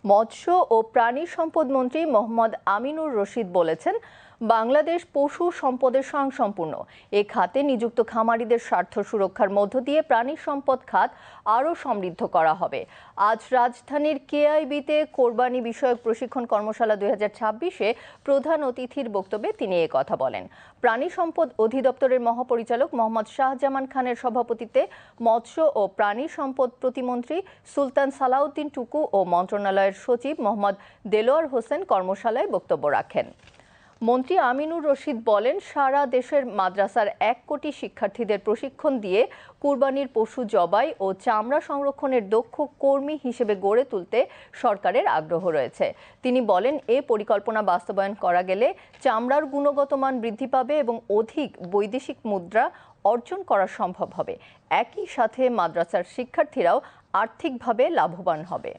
মৎস্য ও প্রাণী সম্পদ মন্ত্রী মোহাম্মদ আমিনুর রশিদ বলেছেন, বাংলাদেশ পশু সম্পদের স্বয়ংসম্পূর্ণ। এ খাতে নিযুক্ত খামারিদের স্বার্থ সুরক্ষার মধ্য দিয়ে প্রাণী সম্পদ খাত আরও সমৃদ্ধ করা হবে। আজ রাজধানীর কেআইবিতে কোরবানি বিষয়ক প্রশিক্ষণ কর্মশালা 2026-এ প্রধান অতিথির বক্তব্যে তিনি এ কথা বলেন। প্রাণী সম্পদ অধিদপ্তরের মহাপরিচালক মোহাম্মদ শাহজামান খানের সভাপতিত্বে মৎস্য ও প্রাণী সম্পদ প্রতিমন্ত্রী সুলতান সালাউদ্দিন টুকু ও মন্ত্রণালয়ের সচিব মোহাম্মদ দেলোয়ার হোসেন কর্মশালায় বক্তব্য রাখেন। মন্ত্রী আমিনুর রশিদ বলেন, সারা দেশের মাদ্রাসার 1 কোটি শিক্ষার্থীদের প্রশিক্ষণ দিয়ে কুরবানির পশু জবাই ও চামড়া সংরক্ষণের দক্ষ কর্মী হিসেবে গড়ে তুলতে সরকারের আগ্রহ রয়েছে। তিনি বলেন, এ পরিকল্পনা বাস্তবায়ন করা গেলে চামড়ার গুণগত মান বৃদ্ধি পাবে এবং অধিক বৈদেশিক মুদ্রা অর্জন করা সম্ভব হবে। একই সাথে মাদ্রাসার শিক্ষার্থীরাও আর্থিকভাবে লাভবান হবে।